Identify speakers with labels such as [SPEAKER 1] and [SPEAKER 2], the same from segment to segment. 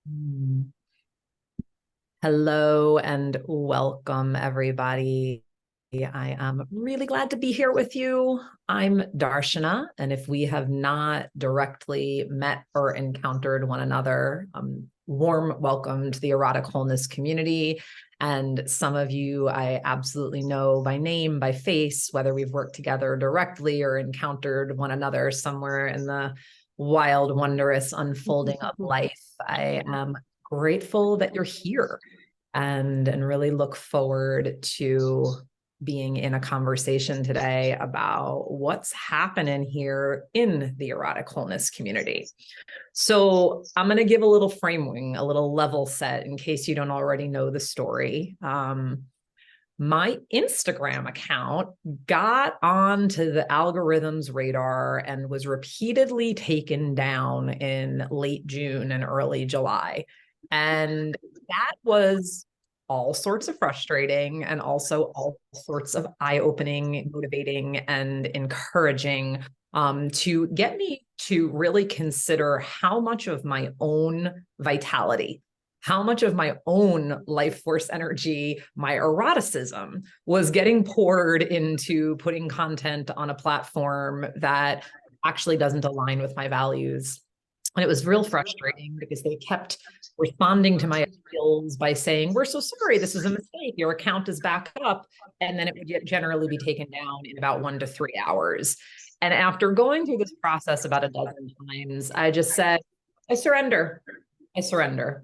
[SPEAKER 1] Mm. Hello and welcome, everybody. I am really glad to be here with you. I'm Darshana, and if we have not directly met or encountered one another, warm welcome to the Erotic Wholeness community. And some of you I absolutely know by name, by face, whether we've worked together directly or encountered one another somewhere in the wild, wondrous unfolding of life. I am grateful that you're here and really look forward to being in a conversation today about what's happening here in the erotic wholeness community. So I'm going to give a little framing, a little level set in case you don't already know the story. My Instagram account got onto the algorithm's radar and was repeatedly taken down in late June and early July. And that was all sorts of frustrating and also all sorts of eye-opening, motivating, and encouraging to get me to really consider how much of my own vitality, how much of my own life force energy, my eroticism was getting poured into putting content on a platform that actually doesn't align with my values. And it was real frustrating because they kept responding to my appeals by saying, "We're so sorry, this is a mistake. Your account is back up." And then it would generally be taken down in about 1 to 3 hours. And after going through this process about a dozen times, I just said, I surrender. I surrender.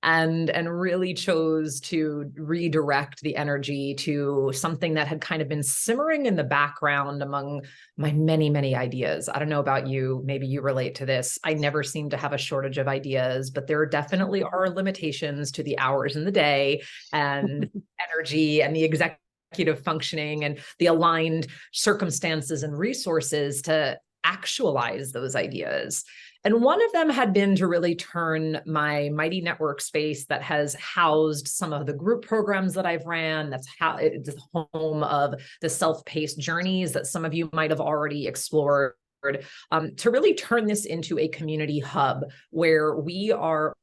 [SPEAKER 1] And really chose to redirect the energy to something that had kind of been simmering in the background among my many ideas. I don't know about you, maybe you relate to this. I never seem to have a shortage of ideas, but there definitely are limitations to the hours in the day and energy and the executive functioning and the aligned circumstances and resources to actualize those ideas. And one of them had been to really turn my mighty network space that has housed some of the group programs that I've ran, that's how it's the home of the self-paced journeys that some of you might have already explored, to really turn this into a community hub where we are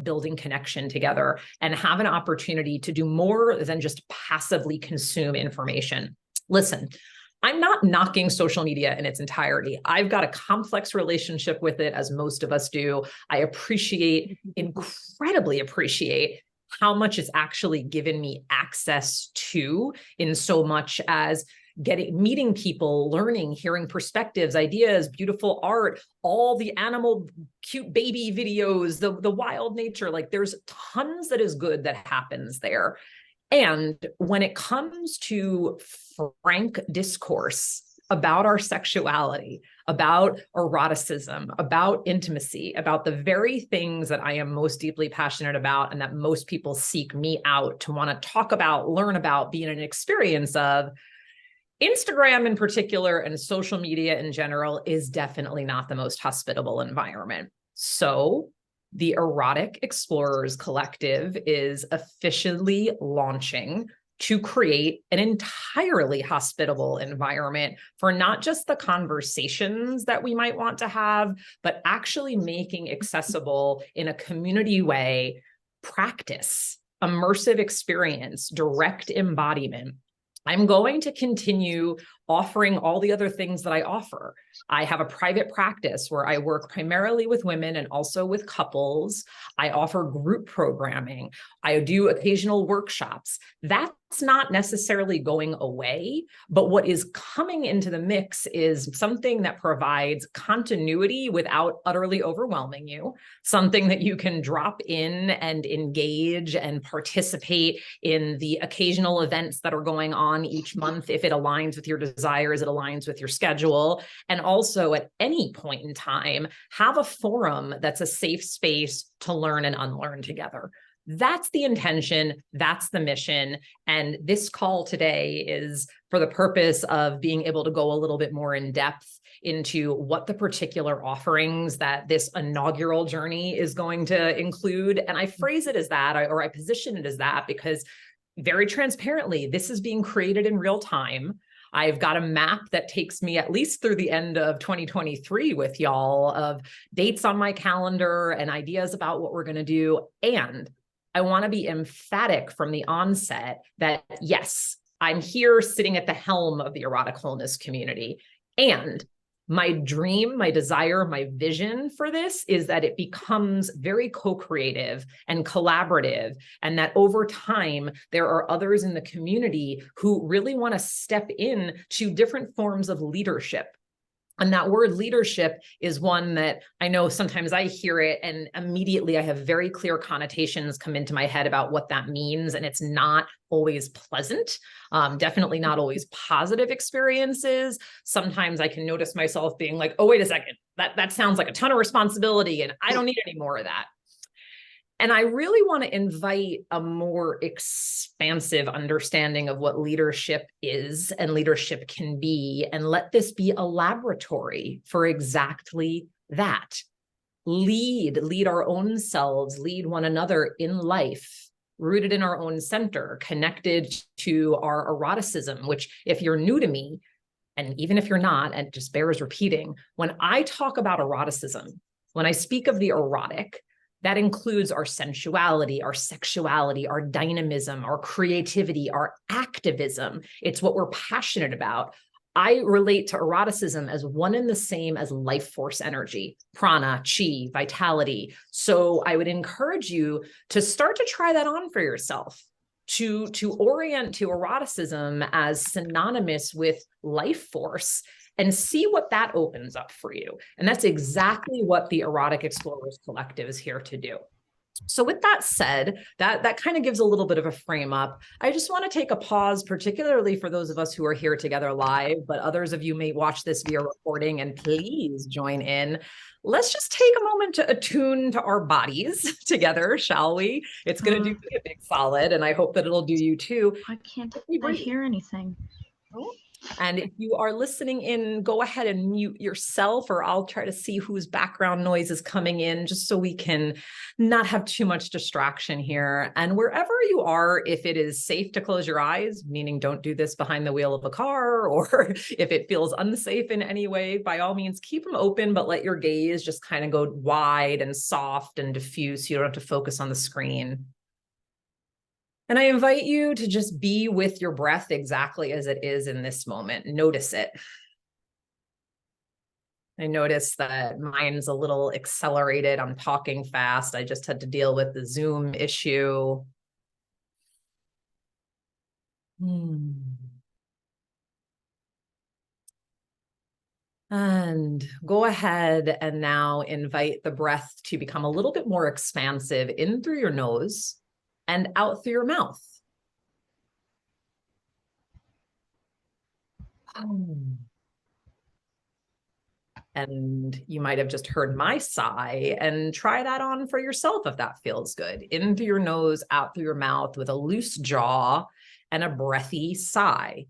[SPEAKER 1] building connection together and have an opportunity to do more than just passively consume information. Listen, I'm not knocking social media in its entirety. I've got a complex relationship with it, as most of us do. I incredibly appreciate how much it's actually given me access to, in so much as meeting people, learning, hearing perspectives, ideas, beautiful art, all the animal cute baby videos, the wild nature. Like, there's tons that is good that happens there. And when it comes to frank discourse about our sexuality, about eroticism, about intimacy, about the very things that I am most deeply passionate about and that most people seek me out to want to talk about, learn about, be in an experience of, Instagram in particular and social media in general is definitely not the most hospitable environment. So the Erotic Explorers Collective is officially launching to create an entirely hospitable environment for not just the conversations that we might want to have, but actually making accessible in a community way practice, immersive experience, direct embodiment. I'm going to continue offering all the other things that I offer. I have a private practice where I work primarily with women and also with couples. I offer group programming. I do occasional workshops. That's not necessarily going away, but what is coming into the mix is something that provides continuity without utterly overwhelming you, something that you can drop in and engage and participate in the occasional events that are going on each month if it aligns with your desires, it aligns with your schedule, and also at any point in time, have a forum that's a safe space to learn and unlearn together. That's the intention, that's the mission. And this call today is for the purpose of being able to go a little bit more in depth into what the particular offerings that this inaugural journey is going to include. And I phrase it as that, or I position it as that, because very transparently, this is being created in real time. I've got a map that takes me at least through the end of 2023 with y'all of dates on my calendar and ideas about what we're going to do. And I want to be emphatic from the onset that, yes, I'm here sitting at the helm of the erotic wholeness community. And my dream, my desire, my vision for this is that it becomes very co-creative and collaborative, and that over time, there are others in the community who really want to step in to different forms of leadership. And that word leadership is one that I know sometimes I hear it and immediately I have very clear connotations come into my head about what that means. And it's not always pleasant, definitely not always positive experiences. Sometimes I can notice myself being like, oh, wait a second, that sounds like a ton of responsibility and I don't need any more of that. And I really want to invite a more expansive understanding of what leadership is and leadership can be, and let this be a laboratory for exactly that. Lead our own selves, lead one another in life, rooted in our own center, connected to our eroticism, which if you're new to me, and even if you're not, and it just bears repeating, when I talk about eroticism, when I speak of the erotic, that includes our sensuality, our sexuality, our dynamism, our creativity, our activism. It's what we're passionate about. I relate to eroticism as one and the same as life force energy, prana, chi, vitality. So I would encourage you to start to try that on for yourself, to orient to eroticism as synonymous with life force, and see what that opens up for you. And that's exactly what the Erotic Explorers Collective is here to do. So with that said, that kind of gives a little bit of a frame up. I just want to take a pause, particularly for those of us who are here together live, but others of you may watch this via recording, and please join in. Let's just take a moment to attune to our bodies together, shall we? It's going to do me a big solid, and I hope that it'll do you too.
[SPEAKER 2] Why can't I hear anything?
[SPEAKER 1] Oh. And if you are listening in, go ahead and mute yourself, or I'll try to see whose background noise is coming in, just so we can not have too much distraction here. And wherever you are, if it is safe to close your eyes, meaning don't do this behind the wheel of a car, or if it feels unsafe in any way, by all means, keep them open, but let your gaze just kind of go wide and soft and diffuse so you don't have to focus on the screen. And I invite you to just be with your breath exactly as it is in this moment. Notice it. I notice that mine's a little accelerated. I'm talking fast. I just had to deal with the Zoom issue. And go ahead and now invite the breath to become a little bit more expansive in through your nose and out through your mouth. And you might have just heard my sigh, and try that on for yourself if that feels good. In through your nose, out through your mouth with a loose jaw and a breathy sigh.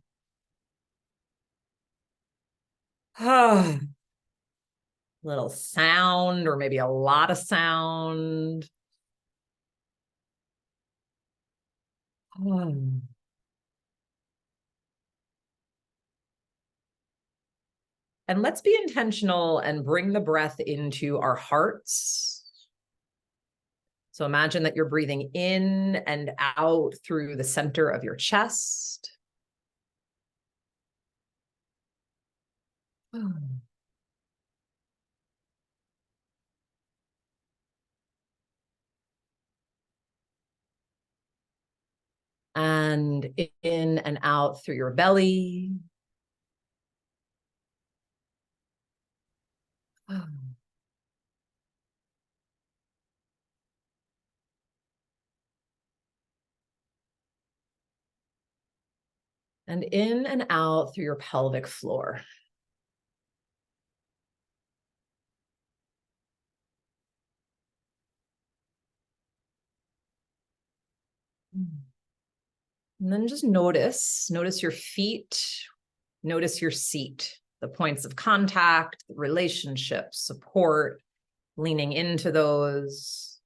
[SPEAKER 1] Little sound, or maybe a lot of sound. And let's be intentional and bring the breath into our hearts. So imagine that you're breathing in and out through the center of your chest. And in and out through your belly. And in and out through your pelvic floor. And then just notice your feet, notice your seat, the points of contact, relationships, support, leaning into those.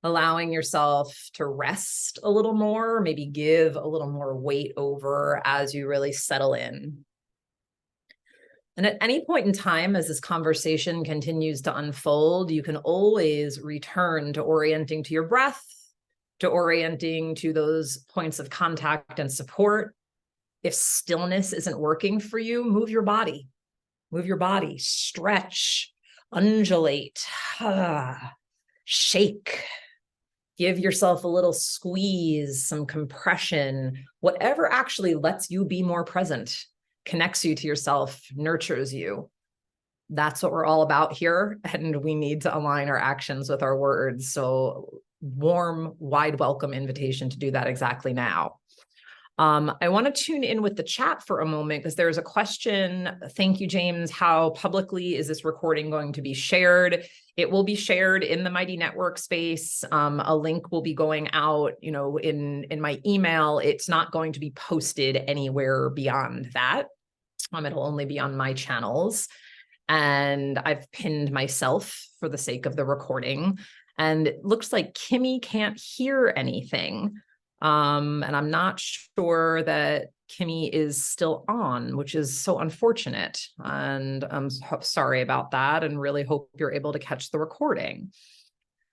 [SPEAKER 1] allowing yourself to rest a little more, maybe give a little more weight over as you really settle in. And at any point in time, as this conversation continues to unfold, you can always return to orienting to your breath, to orienting to those points of contact and support. If stillness isn't working for you, move your body. Move your body, stretch, undulate, shake. Give yourself a little squeeze, some compression, whatever actually lets you be more present, connects you to yourself, nurtures you. That's what we're all about here. And we need to align our actions with our words. So warm, wide welcome invitation to do that exactly now. I want to tune in with the chat for a moment because there's a question. Thank you, James. How publicly is this recording going to be shared? It will be shared in the Mighty Network space. A link will be going out, in my email. It's not going to be posted anywhere beyond that. It'll only be on my channels. And I've pinned myself for the sake of the recording. And it looks like Kimmy can't hear anything. And I'm not sure that Kimmy is still on, which is so unfortunate. And I'm sorry about that and really hope you're able to catch the recording.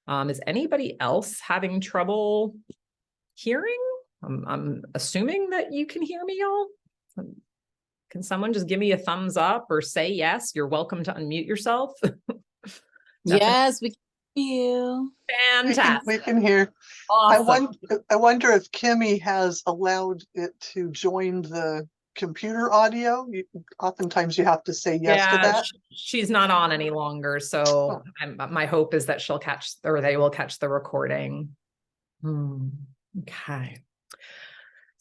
[SPEAKER 1] Is anybody else having trouble hearing? I'm assuming that you can hear me, y'all. Can someone just give me a thumbs up or say yes? You're welcome to unmute yourself.
[SPEAKER 3] Yes, we can hear you.
[SPEAKER 1] Fantastic.
[SPEAKER 4] We can hear.
[SPEAKER 1] Awesome.
[SPEAKER 4] I wonder if Kimmy has allowed it to join the computer audio. Oftentimes you have to say yes to that.
[SPEAKER 1] She's not on any longer. So my hope is that she'll catch, or they will catch the recording. Okay.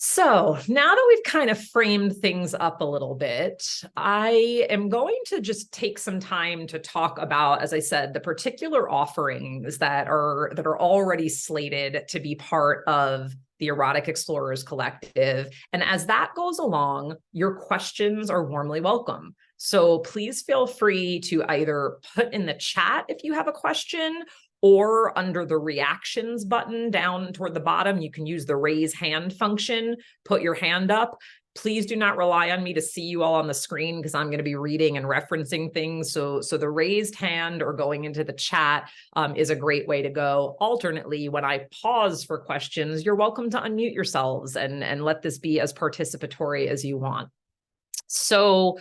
[SPEAKER 1] So now that we've kind of framed things up a little bit, I am going to just take some time to talk about, as I said, the particular offerings that are already slated to be part of the Erotic Explorers Collective. And as that goes along, your questions are warmly welcome. So please feel free to either put in the chat if you have a question, or under the reactions button down toward the bottom, you can use the raise hand function, put your hand up. Please do not rely on me to see you all on the screen because I'm going to be reading and referencing things. So the raised hand or going into the chat is a great way to go. Alternately, when I pause for questions, you're welcome to unmute yourselves and let this be as participatory as you want. So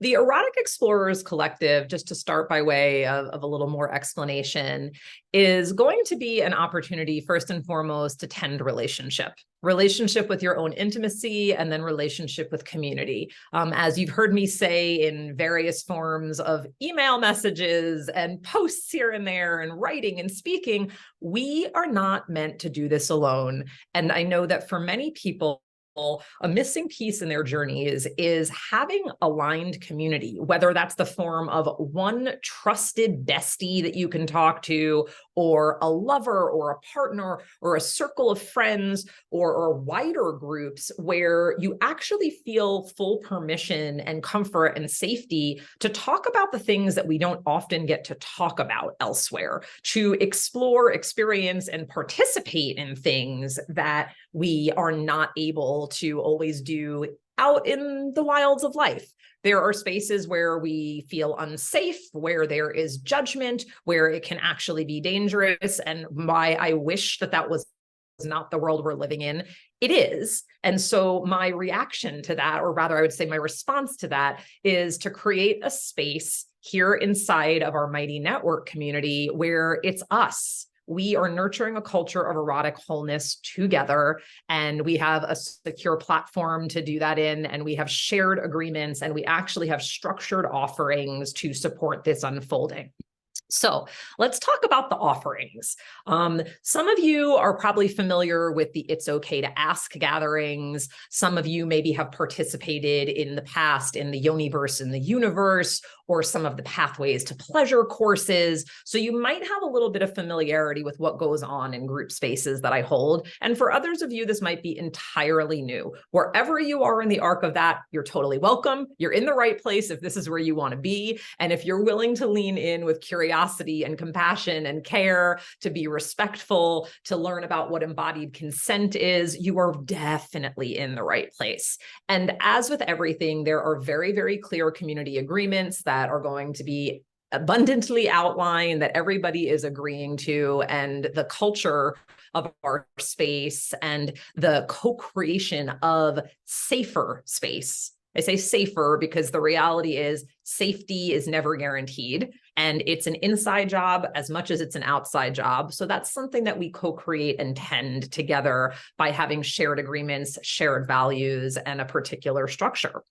[SPEAKER 1] the Erotic Explorers Collective, just to start by way of a little more explanation, is going to be an opportunity, first and foremost, to tend relationship with your own intimacy, and then relationship with community. As you've heard me say in various forms of email messages and posts here and there and writing and speaking, we are not meant to do this alone. And I know that for many people, a missing piece in their journey is having aligned community, whether that's the form of one trusted bestie that you can talk to, or a lover or a partner or a circle of friends or wider groups where you actually feel full permission and comfort and safety to talk about the things that we don't often get to talk about elsewhere, to explore, experience, and participate in things that we are not able to always do out in the wilds of life. There are spaces where we feel unsafe, where there is judgment, where it can actually be dangerous. And why I wish that was not the world we're living in. It is. And so my reaction to that, or rather I would say my response to that, is to create a space here inside of our Mighty Network community where it's us. We are nurturing a culture of erotic wholeness together, and we have a secure platform to do that in, and we have shared agreements, and we actually have structured offerings to support this unfolding. So let's talk about the offerings. Some of you are probably familiar with the It's Okay to Ask gatherings. Some of you maybe have participated in the past in the Yoniverse in the universe, or some of the pathways to pleasure courses. So you might have a little bit of familiarity with what goes on in group spaces that I hold. And for others of you, this might be entirely new. Wherever you are in the arc of that, you're totally welcome. You're in the right place if this is where you want to be. And if you're willing to lean in with curiosity and compassion and care, to be respectful, to learn about what embodied consent is, you are definitely in the right place. And as with everything, there are very, very clear community agreements that are going to be abundantly outlined that everybody is agreeing to, and the culture of our space and the co-creation of safer space. I say safer because the reality is safety is never guaranteed, and it's an inside job as much as it's an outside job. So that's something that we co-create and tend together by having shared agreements, shared values, and a particular structure.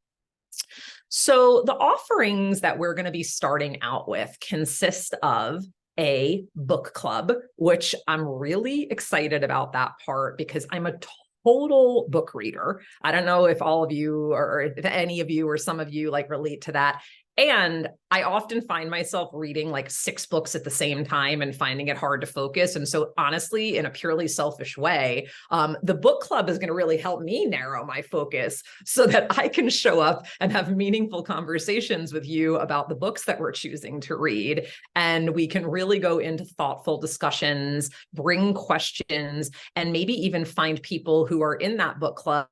[SPEAKER 1] So the offerings that we're going to be starting out with consist of a book club, which I'm really excited about that part because I'm a total book reader. I don't know if all of you or if any of you or some of you like relate to that. And I often find myself reading like 6 books at the same time and finding it hard to focus. And so honestly, in a purely selfish way, the book club is going to really help me narrow my focus so that I can show up and have meaningful conversations with you about the books that we're choosing to read. And we can really go into thoughtful discussions, bring questions, and maybe even find people who are in that book club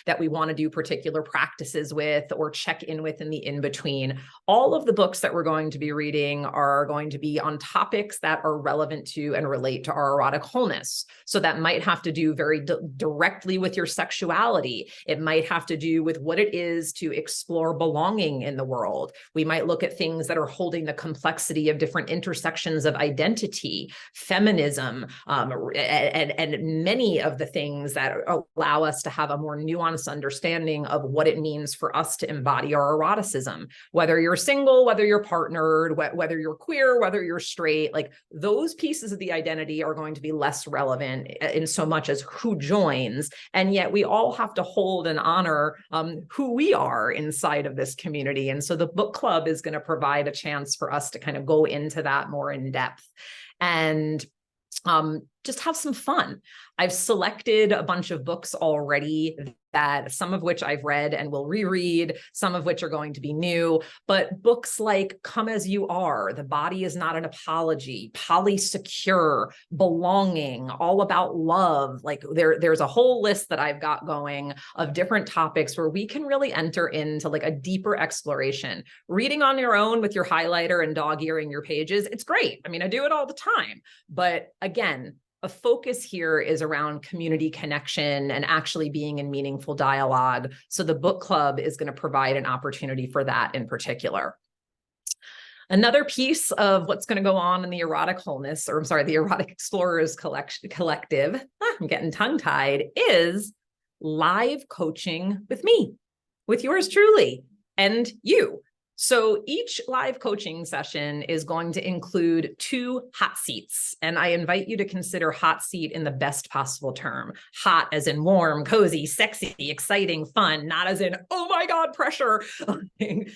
[SPEAKER 1] that we want to do particular practices with or check in with in the in-between. All of the books that we're going to be reading are going to be on topics that are relevant to and relate to our erotic wholeness. So that might have to do very directly with your sexuality. It might have to do with what it is to explore belonging in the world. We might look at things that are holding the complexity of different intersections of identity, feminism, and many of the things that allow us to have a more nuanced understanding of what it means for us to embody our eroticism, whether you're single, whether you're partnered, whether you're queer, whether you're straight. Like those pieces of the identity are going to be less relevant in so much as who joins. And yet we all have to hold and honor who we are inside of this community. And so the book club is going to provide a chance for us to kind of go into that more in depth and just have some fun. I've selected a bunch of books already, that some of which I've read and will reread, some of which are going to be new, but books like Come As You Are, The Body Is Not an Apology, Polysecure, Belonging, All About Love. Like there's a whole list that I've got going of different topics where we can really enter into like a deeper exploration. Reading on your own with your highlighter and dog-earing your pages, it's great. I mean, I do it all the time, but again, a focus here is around community connection and actually being in meaningful dialogue. So the book club is going to provide an opportunity for that in particular. Another piece of what's going to go on in the Erotic Wholeness, or I'm sorry, the Erotic Explorers Collective, I'm getting tongue-tied, is live coaching with me, with yours truly, and you. So each live coaching session is going to include 2 hot seats, and I invite you to consider hot seat in the best possible term. Hot as in warm, cozy, sexy, exciting, fun, not as in, oh my God, pressure. And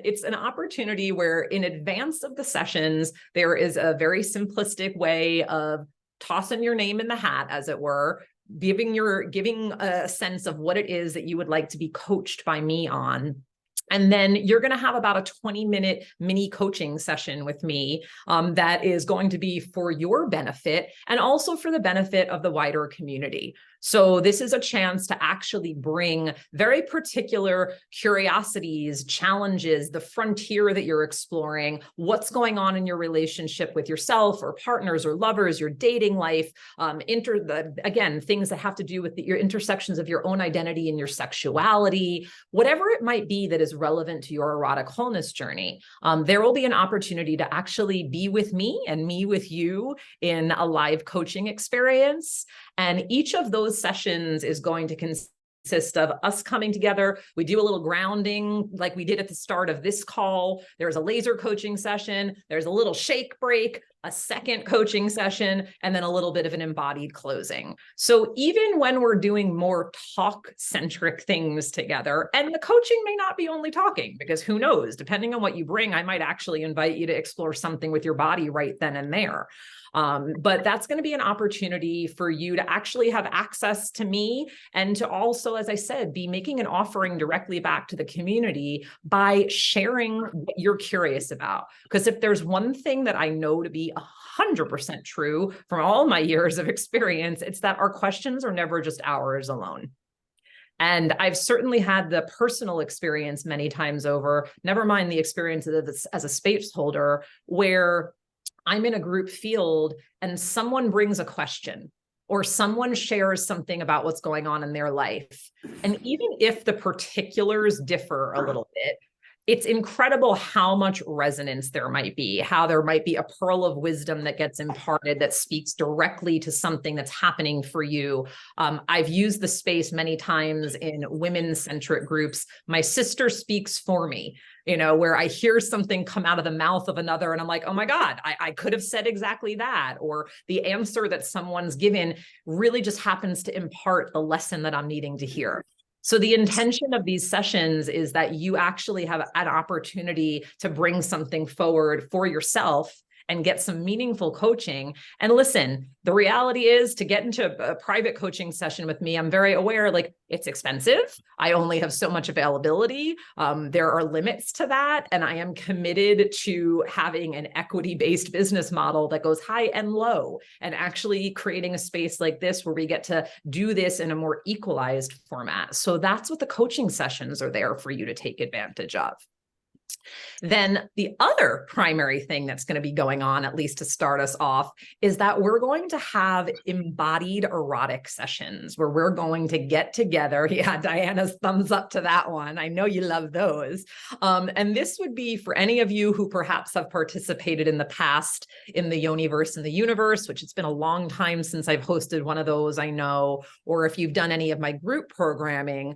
[SPEAKER 1] it's an opportunity where in advance of the sessions, there is a very simplistic way of tossing your name in the hat, as it were, giving a sense of what it is that you would like to be coached by me on. And then you're going to have about a 20-minute mini coaching session with me that is going to be for your benefit and also for the benefit of the wider community. So this is a chance to actually bring very particular curiosities, challenges, the frontier that you're exploring, what's going on in your relationship with yourself or partners or lovers, your dating life, again, things that have to do with your intersections of your own identity and your sexuality, whatever it might be that is relevant to your erotic wholeness journey. There will be an opportunity to actually be with me and me with you in a live coaching experience. And each of those sessions is going to consist of us coming together. We do a little grounding like we did at the start of this call. There's a laser coaching session. There's a little shake break. a second coaching session, and then a little bit of an embodied closing. So even when we're doing more talk-centric things together, and the coaching may not be only talking, because who knows, depending on what you bring, I might actually invite you to explore something with your body right then and there. But that's going to be an opportunity for you to actually have access to me and to also, as I said, be making an offering directly back to the community by sharing what you're curious about. Because if there's one thing that I know to be 100% true from all my years of experience, it's that our questions are never just ours alone. And I've certainly had the personal experience many times over, never mind the experience as a space holder, where I'm in a group field and someone brings a question or someone shares something about what's going on in their life. And even if the particulars differ a little bit, it's incredible how much resonance there might be, how there might be a pearl of wisdom that gets imparted that speaks directly to something that's happening for you. I've used the space many times in women-centric groups. My sister speaks for me, you know, where I hear something come out of the mouth of another and I'm like, oh my God, I could have said exactly that. Or the answer that someone's given really just happens to impart the lesson that I'm needing to hear. So the intention of these sessions is that you actually have an opportunity to bring something forward for yourself and get some meaningful coaching. And listen, the reality is, to get into a private coaching session with me, I'm very aware, like, it's expensive. I only have so much availability. There are limits to that. And I am committed to having an equity-based business model that goes high and low, and actually creating a space like this where we get to do this in a more equalized format. So that's what the coaching sessions are there for you to take advantage of. Then the other primary thing that's going to be going on, at least to start us off, is that we're going to have embodied erotic sessions where we're going to get together. Yeah, Diana's thumbs up to that one. I know you love those. And this would be for any of you who perhaps have participated in the past in the Yoniverse and the Universe, which it's been a long time since I've hosted one of those, I know, or if you've done any of my group programming,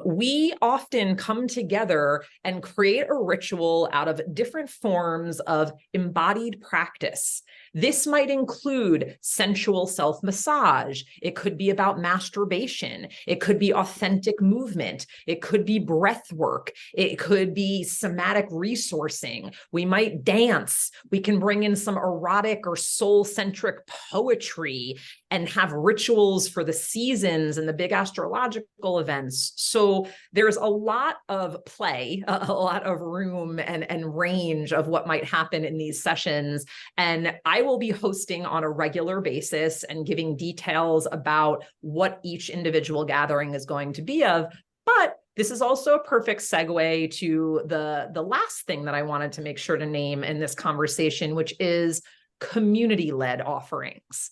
[SPEAKER 1] we often come together and create a ritual out of different forms of embodied practice. This might include sensual self-massage. It could be about masturbation. It could be authentic movement. It could be breath work. It could be somatic resourcing. We might dance. We can bring in some erotic or soul-centric poetry and have rituals for the seasons and the big astrological events. So there's a lot of play, a lot of room and range of what might happen in these sessions. And I will be hosting on a regular basis and giving details about what each individual gathering is going to be of. But this is also a perfect segue to the last thing that I wanted to make sure to name in this conversation, which is community-led offerings.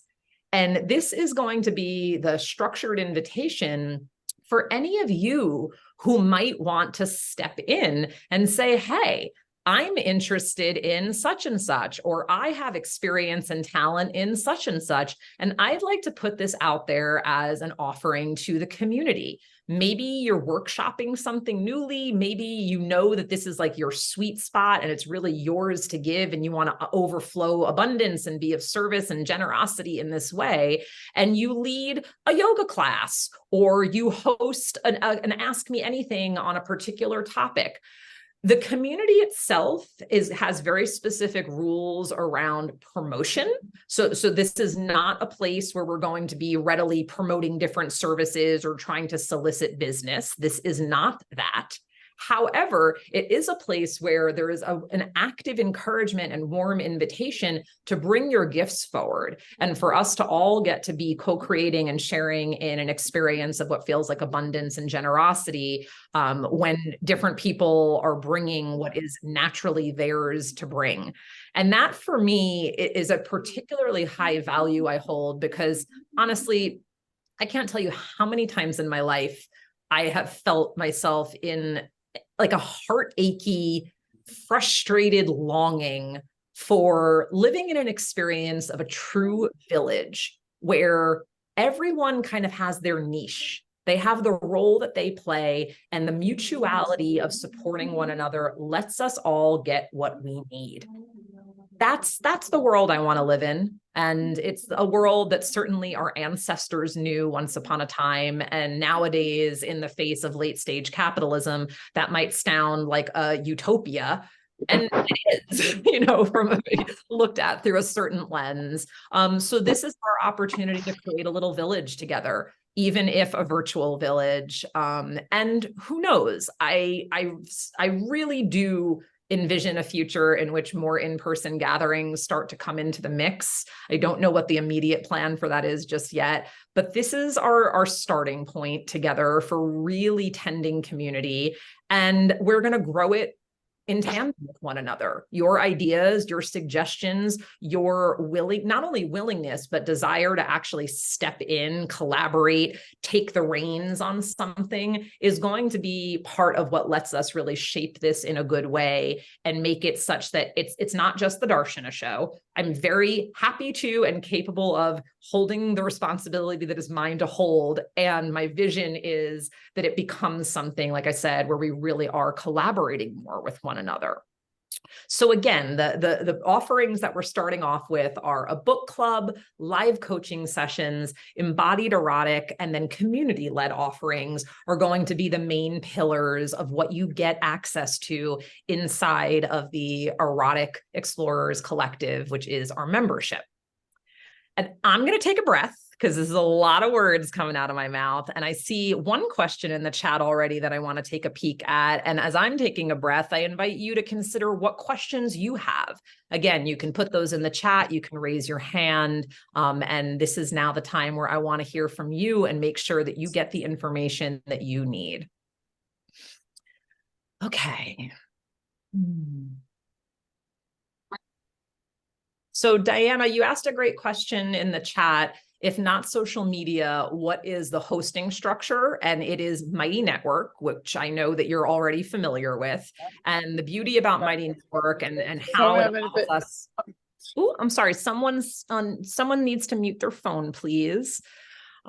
[SPEAKER 1] And this is going to be the structured invitation for any of you who might want to step in and say, hey, I'm interested in such and such, or I have experience and talent in such and such, and I'd like to put this out there as an offering to the community. Maybe you're workshopping something newly. Maybe you know that this is like your sweet spot and it's really yours to give, and you want to overflow abundance and be of service and generosity in this way. And you lead a yoga class, or you host an Ask Me Anything on a particular topic. The community itself has very specific rules around promotion. So this is not a place where we're going to be readily promoting different services or trying to solicit business. This is not that. However, it is a place where there is an active encouragement and warm invitation to bring your gifts forward, and for us to all get to be co-creating and sharing in an experience of what feels like abundance and generosity when different people are bringing what is naturally theirs to bring. And that, for me, is a particularly high value I hold, because honestly, I can't tell you how many times in my life I have felt myself in like a heart-achy, frustrated longing for living in an experience of a true village where everyone kind of has their niche. They have the role that they play, and the mutuality of supporting one another lets us all get what we need. that's the world I want to live in. And it's a world that certainly our ancestors knew once upon a time. And nowadays, in the face of late stage capitalism, that might sound like a utopia. And it is, you know, from looked at through a certain lens. So this is our opportunity to create a little village together, even if a virtual village. And who knows? I really do envision a future in which more in-person gatherings start to come into the mix. I don't know what the immediate plan for that is just yet, but this is our starting point together for really tending community. And we're going to grow it in tandem with one another. Your ideas, your suggestions, your not only willingness, but desire to actually step in, collaborate, take the reins on something is going to be part of what lets us really shape this in a good way and make it such that it's not just the Darshana show. I'm very happy to and capable of holding the responsibility that is mine to hold. And my vision is that it becomes something, like I said, where we really are collaborating more with one another. So again, the offerings that we're starting off with are a book club, live coaching sessions, embodied erotic, and then community-led offerings are going to be the main pillars of what you get access to inside of the Erotic Explorers Collective, which is our membership. And I'm going to take a breath because this is a lot of words coming out of my mouth. And I see one question in the chat already that I want to take a peek at. And as I'm taking a breath, I invite you to consider what questions you have. Again, you can put those in the chat. You can raise your hand. And this is now the time where I want to hear from you and make sure that you get the information that you need. Okay. So Diana, you asked a great question in the chat. If not social media, what is the hosting structure? And it is Mighty Network, which I know that you're already familiar with. And the beauty about Mighty Network and how it allows us. Oh, I'm sorry. Someone needs to mute their phone, please.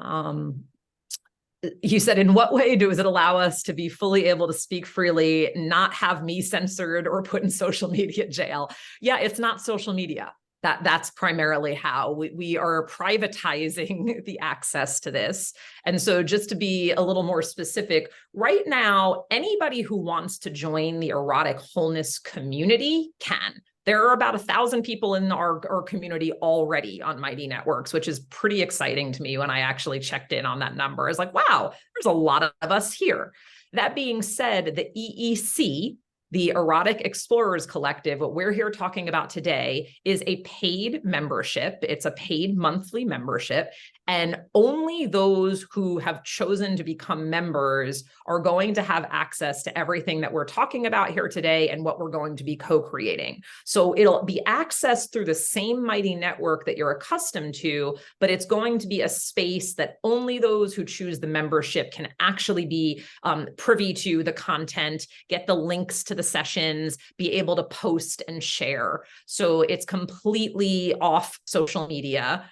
[SPEAKER 1] You said, in what way does it allow us to be fully able to speak freely, not have me censored or put in social media jail? Yeah, it's not social media. That's primarily how we are privatizing the access to this. And so just to be a little more specific, right now, anybody who wants to join the erotic wholeness community can. There are about 1,000 people in our community already on Mighty Networks, which is pretty exciting to me when I actually checked in on that number. I was like, wow, there's a lot of us here. That being said, the EEC, the Erotic Explorers Collective, what we're here talking about today, is a paid membership. It's a paid monthly membership. And only those who have chosen to become members are going to have access to everything that we're talking about here today and what we're going to be co-creating. So it'll be accessed through the same Mighty Network that you're accustomed to, but it's going to be a space that only those who choose the membership can actually be privy to the content, get the links to the sessions, be able to post and share. So it's completely off social media.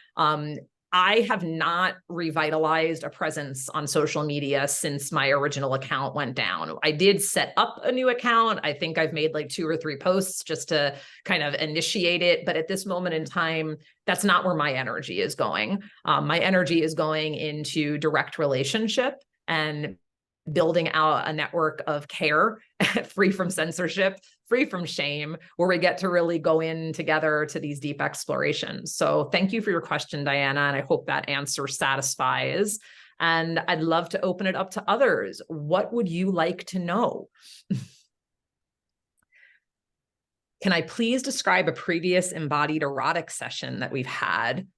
[SPEAKER 1] I have not revitalized a presence on social media since my original account went down. I did set up a new account. I think I've made like 2 or 3 posts just to kind of initiate it. But at this moment in time, that's not where my energy is going. My energy is going into direct relationship and building out a network of care, free from censorship, free from shame, where we get to really go in together to these deep explorations. So thank you for your question, Diana, and I hope that answer satisfies. And I'd love to open it up to others. What would you like to know? Can I please describe a previous embodied erotic session that we've had?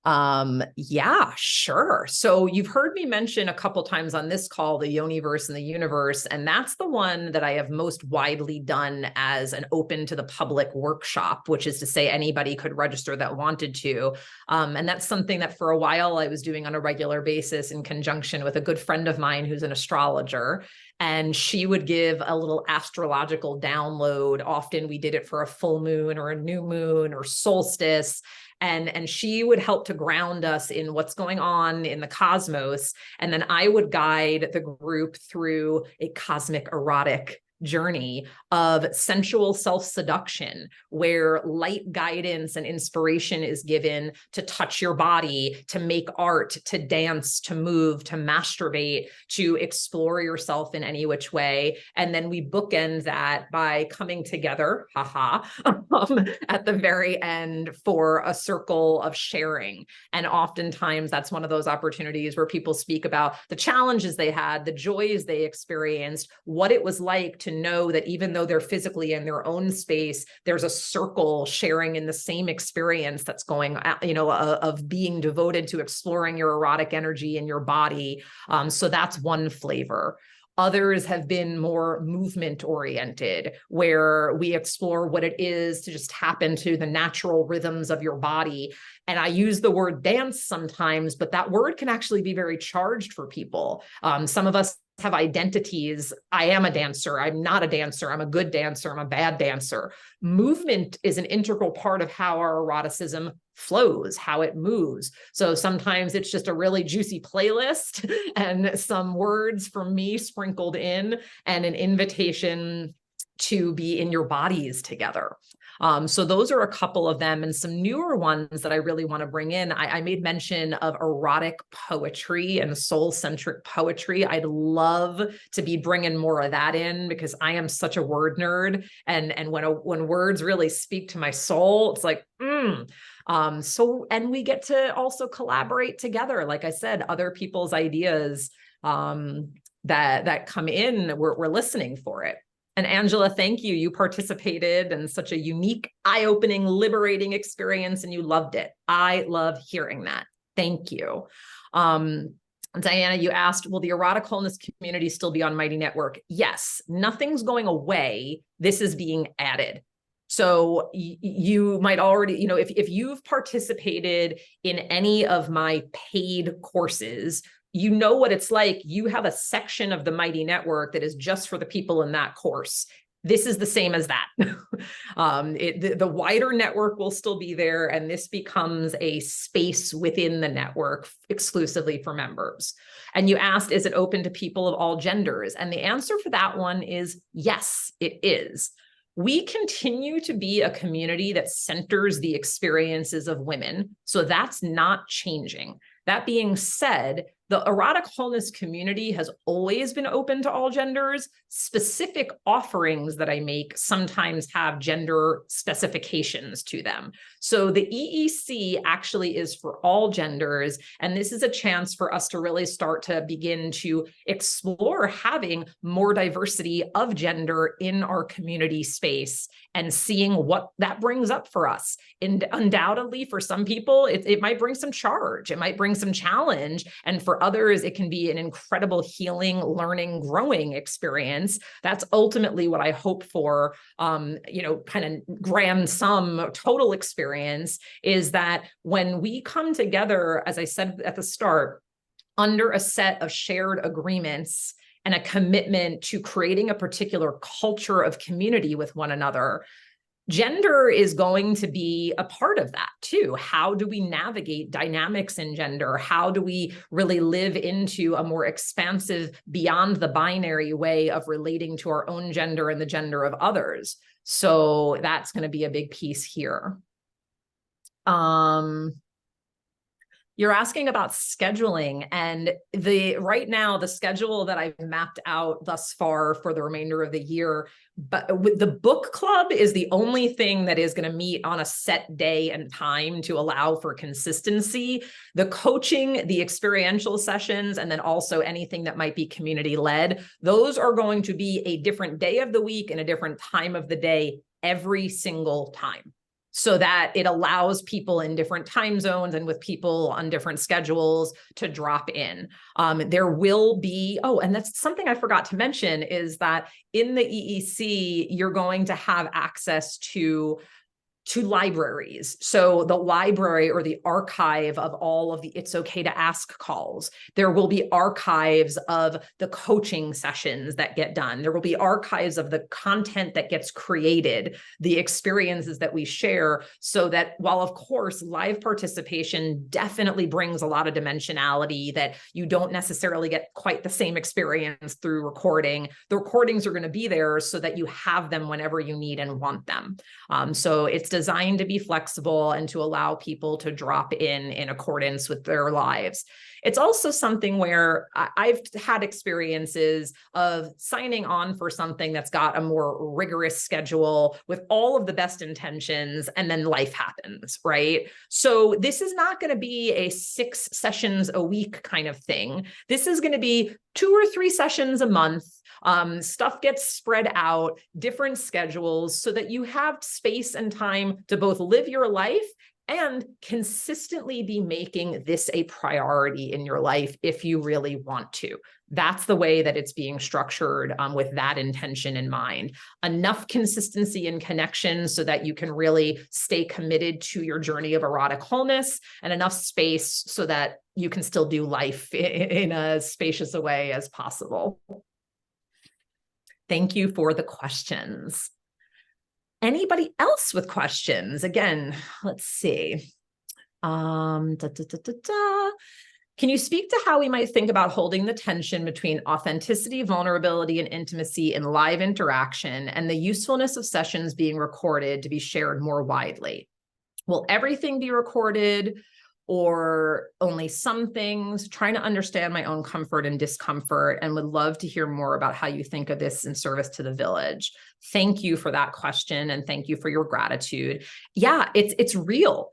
[SPEAKER 1] Yeah, sure. So you've heard me mention a couple times on this call, the Yoniverse and the Universe, and that's the one that I have most widely done as an open to the public workshop, which is to say anybody could register that wanted to. And that's something that for a while I was doing on a regular basis in conjunction with a good friend of mine who's an astrologer. And she would give a little astrological download. Often we did it for a full moon or a new moon or solstice. And she would help to ground us in what's going on in the cosmos. And then I would guide the group through a cosmic erotic journey of sensual self-seduction, where light guidance and inspiration is given to touch your body, to make art, to dance, to move, to masturbate, to explore yourself in any which way. And then we bookend that by coming together, at the very end for a circle of sharing. And oftentimes that's one of those opportunities where people speak about the challenges they had, the joys they experienced, what it was like to know that even though they're physically in their own space, there's a circle sharing in the same experience that's going, of being devoted to exploring your erotic energy in your body. So that's one flavor. Others have been more movement oriented, where we explore what it is to just tap into the natural rhythms of your body. And I use the word dance sometimes, but that word can actually be very charged for people. Some of us have identities. I am a dancer. I'm not a dancer. I'm a good dancer. I'm a bad dancer. Movement is an integral part of how our eroticism flows, how it moves. So sometimes it's just a really juicy playlist and some words from me sprinkled in and an invitation to be in your bodies together. So those are a couple of them, and some newer ones that I really want to bring in. I made mention of erotic poetry and soul-centric poetry. I'd love to be bringing more of that in, because I am such a word nerd, and when words really speak to my soul, it's like, and we get to also collaborate together. Like I said, other people's ideas that come in, we're listening for it. And Angela, thank you. You participated in such a unique, eye-opening, liberating experience, and you loved it. I love hearing that. Thank you. Diana, you asked, will the erotic wholeness community still be on Mighty Network? Yes, nothing's going away. This is being added. So you might already, if you've participated in any of my paid courses, you know what it's like. You have a section of the Mighty Network that is just for the people in that course. This is the same as that. The wider network will still be there, and this becomes a space within the network exclusively for members. And you asked, is it open to people of all genders? And the answer for that one is yes, it is. We continue to be a community that centers the experiences of women, so that's not changing. That being said, the erotic wholeness community has always been open to all genders. Specific offerings that I make sometimes have gender specifications to them. So the EEC actually is for all genders, and this is a chance for us to really start to begin to explore having more diversity of gender in our community space and seeing what that brings up for us. And undoubtedly, for some people, it might bring some charge, it might bring some challenge, and for others, it can be an incredible healing, learning, growing experience. That's ultimately what I hope for, kind of grand sum total experience, is that when we come together, as I said at the start, under a set of shared agreements and a commitment to creating a particular culture of community with one another, gender is going to be a part of that too. How do we navigate dynamics in gender? How do we really live into a more expansive, beyond the binary way of relating to our own gender and the gender of others? So that's going to be a big piece here. You're asking about scheduling, and right now the schedule that I've mapped out thus far for the remainder of the year, but with the book club is the only thing that is going to meet on a set day and time to allow for consistency. The coaching, the experiential sessions, and then also anything that might be community led, those are going to be a different day of the week and a different time of the day every single time, so that it allows people in different time zones and with people on different schedules to drop in. There will be, and that's something I forgot to mention, is that in the EEC, you're going to have access to to libraries. So the library or the archive of all of the It's Okay to Ask calls. There will be archives of the coaching sessions that get done. There will be archives of the content that gets created, the experiences that we share, so that while of course live participation definitely brings a lot of dimensionality that you don't necessarily get quite the same experience through recording, the recordings are going to be there so that you have them whenever you need and want them. So it's designed to be flexible and to allow people to drop in accordance with their lives. It's also something where I've had experiences of signing on for something that's got a more rigorous schedule with all of the best intentions, and then life happens, right? So this is not going to be a 6 sessions a week kind of thing. This is going to be 2 or 3 sessions a month. Stuff gets spread out, different schedules, so that you have space and time to both live your life and consistently be making this a priority in your life if you really want to. That's the way that it's being structured, with that intention in mind. Enough consistency and connection so that you can really stay committed to your journey of erotic wholeness, and enough space so that you can still do life in as spacious a way as possible. Thank you for the questions. Anybody else with questions? Again, let's see. Can you speak to how we might think about holding the tension between authenticity, vulnerability, and intimacy in live interaction, and the usefulness of sessions being recorded to be shared more widely? Will everything be recorded, or only some things? Trying to understand my own comfort and discomfort, and would love to hear more about how you think of this in service to the village. Thank you for that question, and thank you for your gratitude. Yeah, it's real.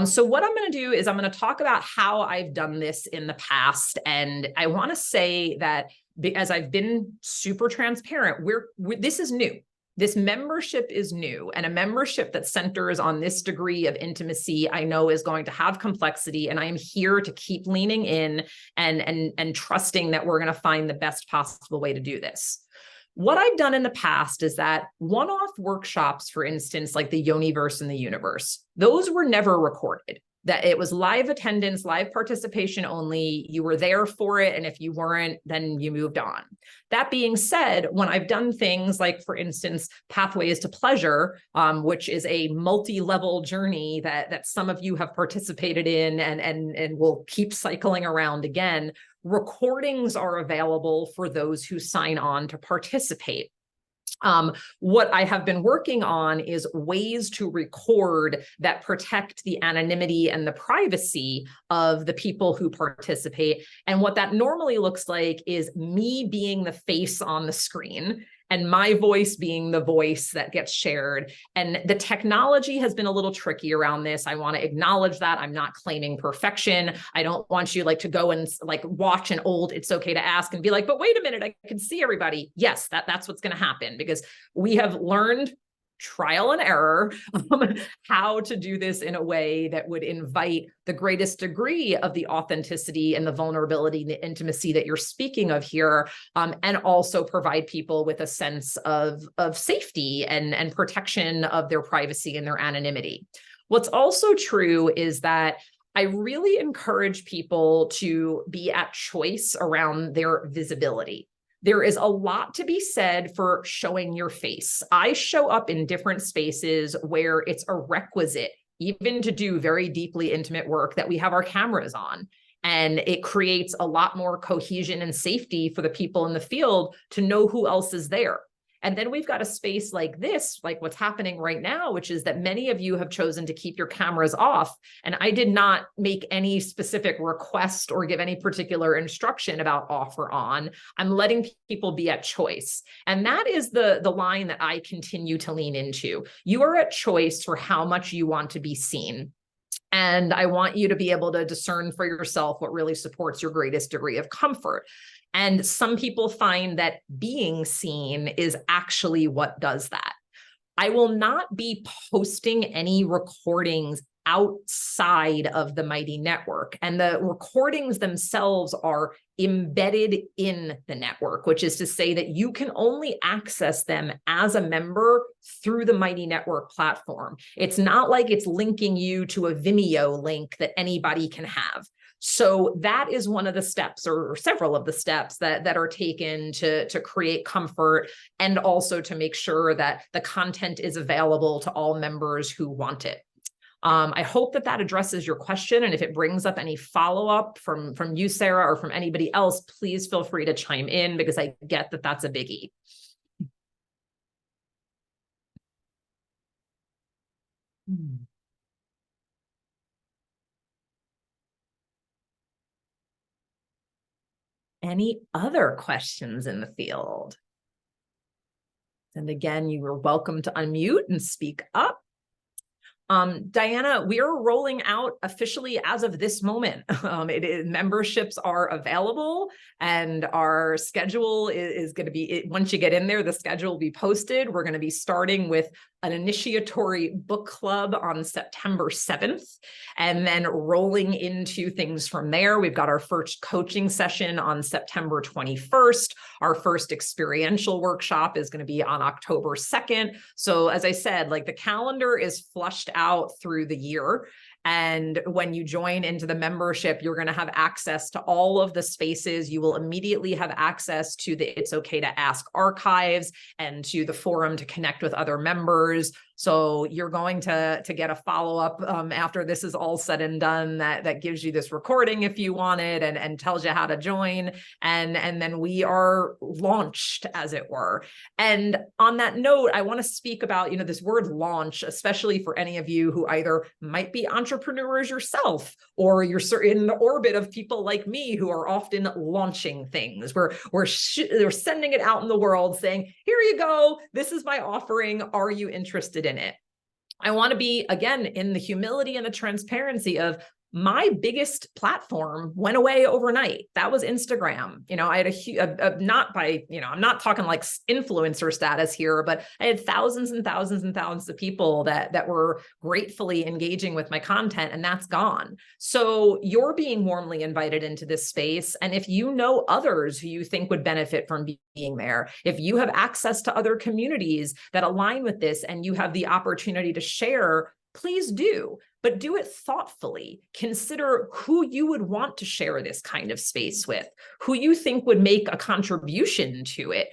[SPEAKER 1] So what I'm going to do is I'm going to talk about how I've done this in the past. And I want to say that as I've been super transparent, this is new. This membership is new, and a membership that centers on this degree of intimacy, I know, is going to have complexity, and I am here to keep leaning in and trusting that we're going to find the best possible way to do this. What I've done in the past is that one-off workshops, for instance, like the Yoniverse and the Universe, those were never recorded. That it was live attendance, live participation only. You were there for it, and if you weren't, then you moved on. That being said, when I've done things like, for instance, Pathways to Pleasure, which is a multi-level journey that some of you have participated in and will keep cycling around again, recordings are available for those who sign on to participate. What I have been working on is ways to record that protect the anonymity and the privacy of the people who participate. And what that normally looks like is me being the face on the screen and my voice being the voice that gets shared. And the technology has been a little tricky around this. I want to acknowledge that. I'm not claiming perfection. I don't want you to go and watch an old It's Okay to Ask and be like, but wait a minute, I can see everybody. Yes, that's what's going to happen, because we have learned trial and error how to do this in a way that would invite the greatest degree of the authenticity and the vulnerability and the intimacy that you're speaking of here, and also provide people with a sense of safety and protection of their privacy and their anonymity. What's also true is that I really encourage people to be at choice around their visibility. There is a lot to be said for showing your face. I show up in different spaces where it's a requisite, even to do very deeply intimate work, that we have our cameras on. And it creates a lot more cohesion and safety for the people in the field to know who else is there. And then we've got a space like this, like what's happening right now, which is that many of you have chosen to keep your cameras off. And I did not make any specific request or give any particular instruction about off or on. I'm letting people be at choice. And that is the line that I continue to lean into. You are at choice for how much you want to be seen. And I want you to be able to discern for yourself what really supports your greatest degree of comfort. And some people find that being seen is actually what does that. I will not be posting any recordings outside of the Mighty network. And the recordings themselves are embedded in the network, which is to say that you can only access them as a member through the Mighty network platform. It's not like it's linking you to a Vimeo link that anybody can have. So that is one of the steps, or several of the steps that are taken to create comfort, and also to make sure that the content is available to all members who want it. I hope that addresses your question. And if it brings up any follow-up from you, Sarah, or from anybody else, please feel free to chime in, because I get that that's a biggie. Any other questions in the field? And again, you are welcome to unmute and speak up. Diana, we are rolling out officially as of this moment. Memberships are available, and our schedule is going to be, once you get in there, the schedule will be posted. We're going to be starting with an initiatory book club on September 7th, and then rolling into things from there. We've got our first coaching session on September 21st. Our first experiential workshop is going to be on October 2nd. So as I said, like, the calendar is flushed out through the year. And when you join into the membership, you're going to have access to all of the spaces. You will immediately have access to the It's Okay to Ask archives and to the forum to connect with other members. So you're going to get a follow-up after this is all said and done that gives you this recording if you want it, and tells you how to join. And then we are launched, as it were. And on that note, I want to speak about, this word launch, especially for any of you who either might be entrepreneurs yourself, or you're in the orbit of people like me who are often launching things. We're sending it out in the world saying, here you go, this is my offering. Are you interested in it? I want to be, again, in the humility and the transparency of, my biggest platform went away overnight. That was Instagram. I had not by, I'm not talking like influencer status here, but I had thousands and thousands and thousands of people that were gratefully engaging with my content, and that's gone. So you're being warmly invited into this space. And if you know others who you think would benefit from being there, if you have access to other communities that align with this and you have the opportunity to share, please do. But do it thoughtfully. Consider who you would want to share this kind of space with, who you think would make a contribution to it.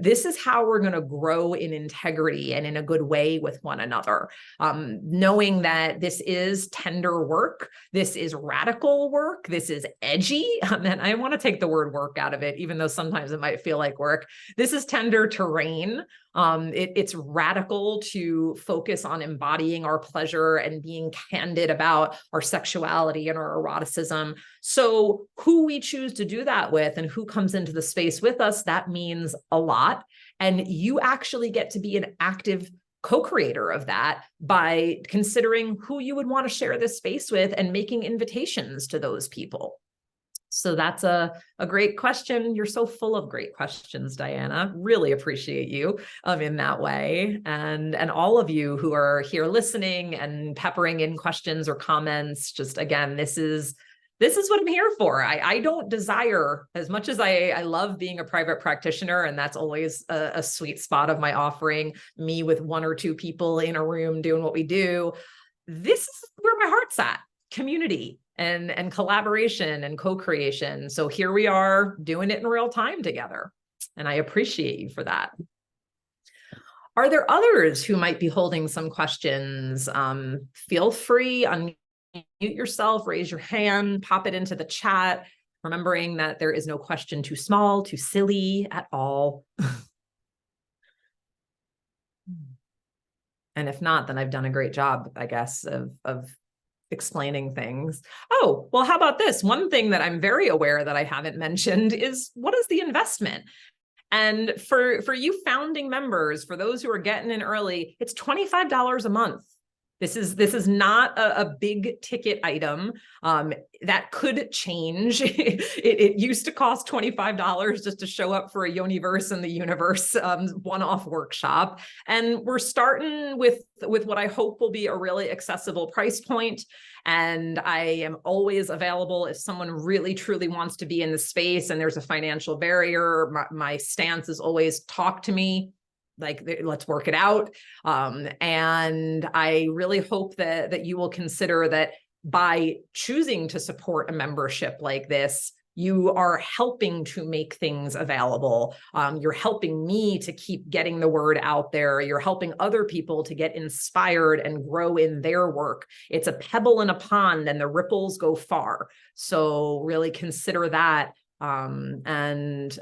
[SPEAKER 1] This is how we're going to grow in integrity and in a good way with one another. Knowing that this is tender work, this is radical work, this is edgy. And I want to take the word work out of it, even though sometimes it might feel like work. This is tender terrain. It's radical to focus on embodying our pleasure and being candid about our sexuality and our eroticism. So who we choose to do that with and who comes into the space with us, that means a lot. And you actually get to be an active co-creator of that by considering who you would want to share this space with and making invitations to those people. So that's a great question. You're so full of great questions, Diana. Really appreciate you in that way. And all of you who are here listening and peppering in questions or comments, just again, this is what I'm here for. I don't desire, as much as I love being a private practitioner, and that's always a sweet spot of my offering, me with one or two people in a room doing what we do. This is where my heart's at, community. And collaboration and co-creation. So here we are doing it in real time together. And I appreciate you for that. Are there others who might be holding some questions? Feel free, unmute yourself, raise your hand, pop it into the chat, remembering that there is no question too small, too silly at all. And if not, then I've done a great job, I guess, of explaining things. Oh, well, how about this? One thing that I'm very aware that I haven't mentioned is, what is the investment? And for you founding members, for those who are getting in early, it's $25 a month. This is not a big ticket item. That could change. It used to cost $25 just to show up for a Universe in the Universe one-off workshop. And we're starting with what I hope will be a really accessible price point. And I am always available if someone really, truly wants to be in the space and there's a financial barrier. My stance is always talk to me. Like, let's work it out. And I really hope that you will consider that by choosing to support a membership like this, you are helping to make things available. You're helping me to keep getting the word out there. You're helping other people to get inspired and grow in their work. It's a pebble in a pond and the ripples go far. So really consider that. And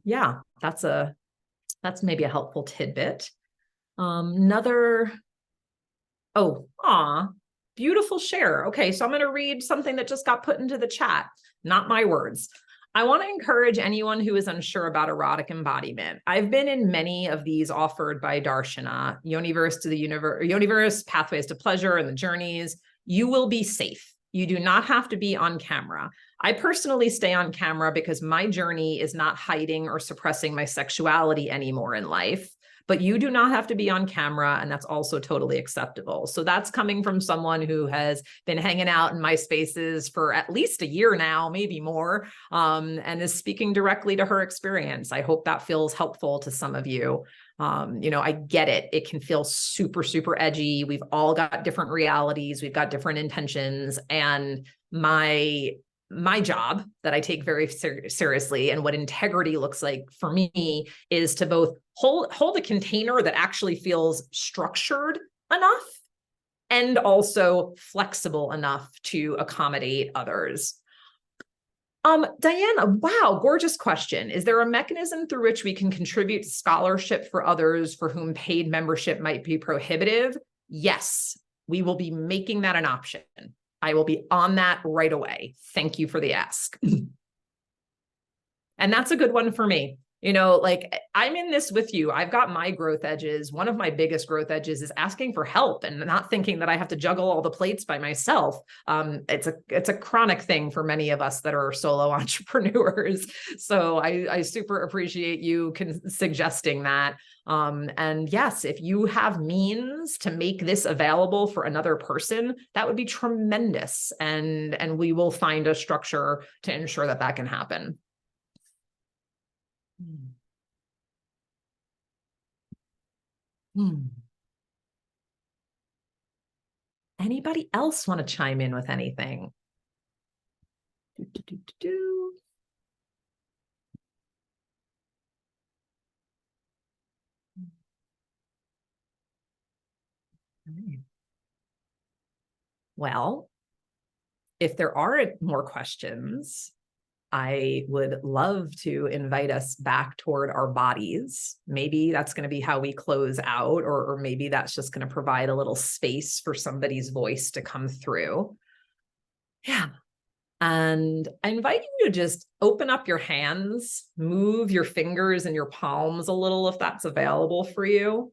[SPEAKER 1] yeah, that's maybe a helpful tidbit. Beautiful share. Okay, so I'm going to read something that just got put into the chat, not my words. I want to encourage anyone who is unsure about erotic embodiment. I've been in many of these offered by Darshana, Universe to the Universe, Pathways to Pleasure, and the Journeys. You will be safe. You do not have to be on camera. I personally stay on camera because my journey is not hiding or suppressing my sexuality anymore in life, but you do not have to be on camera, and that's also totally acceptable. So that's coming from someone who has been hanging out in my spaces for at least a year now, maybe more, and is speaking directly to her experience. I hope that feels helpful to some of you. I get it. It can feel super, super edgy. We've all got different realities. We've got different intentions. And my job that I take very seriously, and what integrity looks like for me, is to both hold a container that actually feels structured enough and also flexible enough to accommodate others. Diana, wow, gorgeous question. Is there a mechanism through which we can contribute to scholarship for others for whom paid membership might be prohibitive? Yes, we will be making that an option. I will be on that right away. Thank you for the ask. And that's a good one for me. Like, I'm in this with you. I've got my growth edges. One of my biggest growth edges is asking for help and not thinking that I have to juggle all the plates by myself. It's a chronic thing for many of us that are solo entrepreneurs. So I super appreciate you suggesting that. And yes, if you have means to make this available for another person, that would be tremendous. And we will find a structure to ensure that that can happen. Anybody else want to chime in with anything? Well, if there are more questions, I would love to invite us back toward our bodies. Maybe that's going to be how we close out, or maybe that's just going to provide a little space for somebody's voice to come through. Yeah. And I invite you to just open up your hands, move your fingers and your palms a little if that's available for you.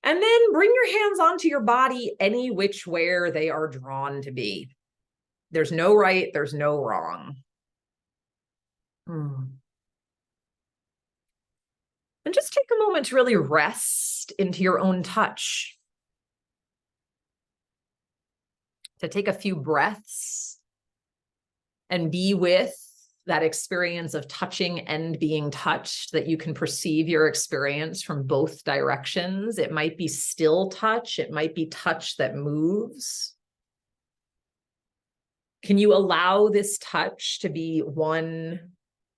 [SPEAKER 1] And then bring your hands onto your body any which way they are drawn to be. There's no right, there's no wrong. And just take a moment to really rest into your own touch. To take a few breaths and be with that experience of touching and being touched, that you can perceive your experience from both directions. It might be still touch, it might be touch that moves. Can you allow this touch to be one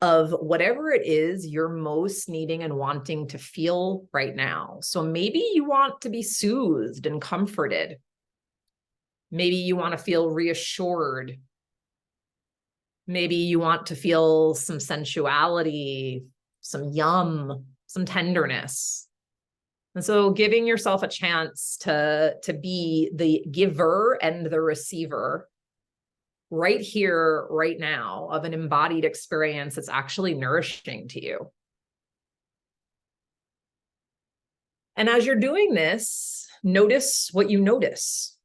[SPEAKER 1] of whatever it is you're most needing and wanting to feel right now? So maybe you want to be soothed and comforted. Maybe you want to feel reassured. Maybe you want to feel some sensuality, some yum, some tenderness. And so giving yourself a chance to be the giver and the receiver right here, right now, of an embodied experience that's actually nourishing to you. And as you're doing this, notice what you notice.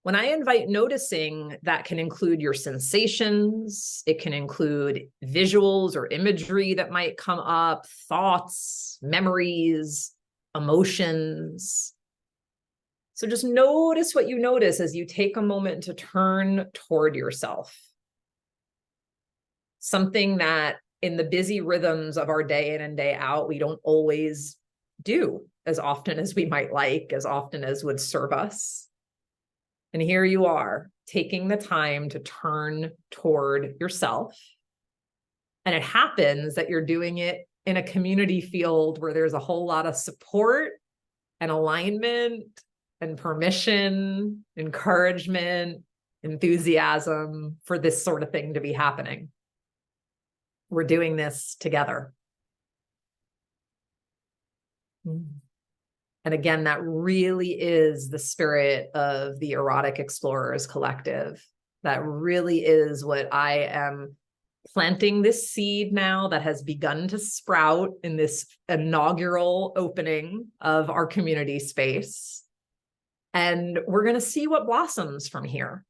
[SPEAKER 1] When I invite noticing, that can include your sensations. It can include visuals or imagery that might come up, thoughts, memories, emotions. So just notice what you notice as you take a moment to turn toward yourself. Something that in the busy rhythms of our day in and day out, we don't always do as often as we might like, as often as would serve us. And here you are, taking the time to turn toward yourself. And it happens that you're doing it in a community field where there's a whole lot of support and alignment and permission, encouragement, enthusiasm for this sort of thing to be happening. We're doing this together. And again, that really is the spirit of the Erotic Explorers Collective. That really is what I am planting this seed now that has begun to sprout in this inaugural opening of our community space. And we're going to see what blossoms from here.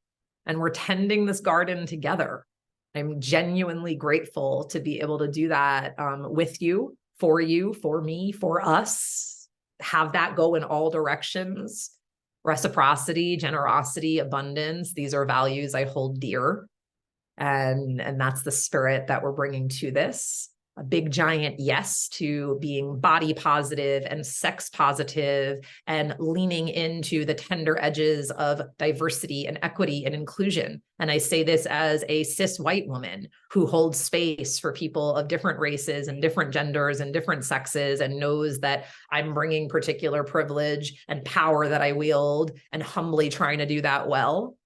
[SPEAKER 1] And we're tending this garden together. I'm genuinely grateful to be able to do that with you, for me, for us. Have that go in all directions. Reciprocity, generosity, abundance. These are values I hold dear. And that's the spirit that we're bringing to this. A big giant yes to being body positive and sex positive and leaning into the tender edges of diversity and equity and inclusion. And I say this as a cis white woman who holds space for people of different races and different genders and different sexes and knows that I'm bringing particular privilege and power that I wield and humbly trying to do that well.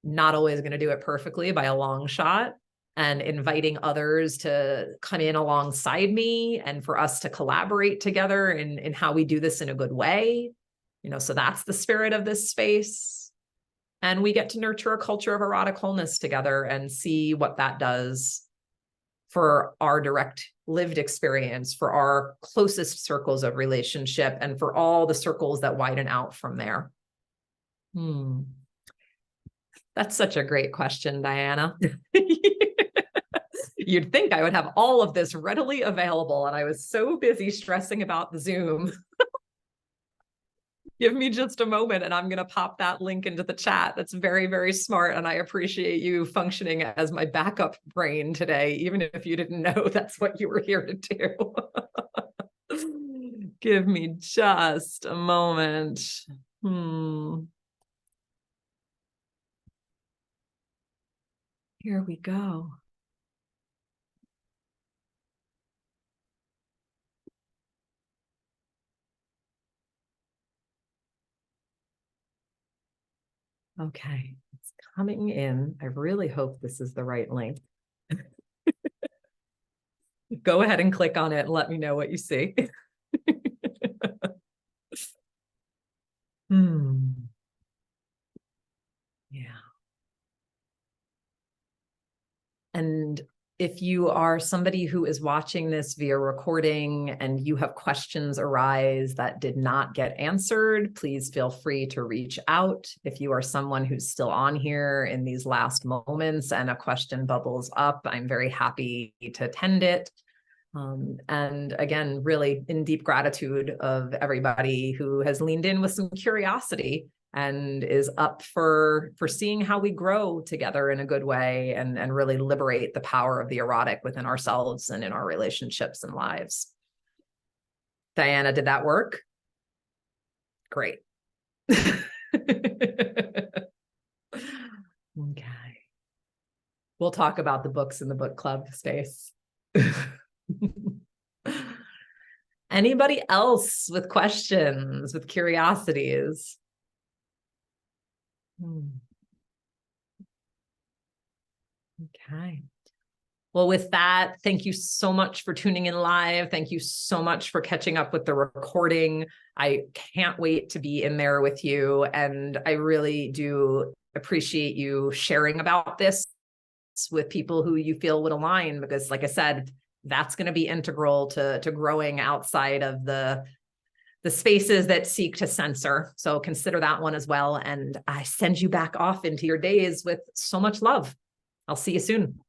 [SPEAKER 1] Not always going to do it perfectly by a long shot. And inviting others to come in alongside me and for us to collaborate together in how we do this in a good way. So that's the spirit of this space. And we get to nurture a culture of erotic wholeness together and see what that does for our direct lived experience, for our closest circles of relationship, and for all the circles that widen out from there. That's such a great question, Diana. You'd think I would have all of this readily available, and I was so busy stressing about the Zoom. Give me just a moment and I'm going to pop that link into the chat. That's very, very smart. And I appreciate you functioning as my backup brain today, even if you didn't know that's what you were here to do. Give me just a moment. Here we go. Okay, it's coming in. I really hope this is the right link. Go ahead and click on it and let me know what you see. Yeah. And if you are somebody who is watching this via recording and you have questions arise that did not get answered, please feel free to reach out. If you are someone who's still on here in these last moments and a question bubbles up, I'm very happy to tend it. And again, really in deep gratitude of everybody who has leaned in with some curiosity and is up for seeing how we grow together in a good way and really liberate the power of the erotic within ourselves and in our relationships and lives. Diana, did that work? Great. Okay. We'll talk about the books in the book club space. Anybody else with questions, with curiosities? Okay. Well, with that, thank you so much for tuning in live. Thank you so much for catching up with the recording. I can't wait to be in there with you. And I really do appreciate you sharing about this with people who you feel would align, because like I said, that's going to be integral to growing outside of the the spaces that seek to censor. So consider that one as well. And I send you back off into your days with so much love. I'll see you soon.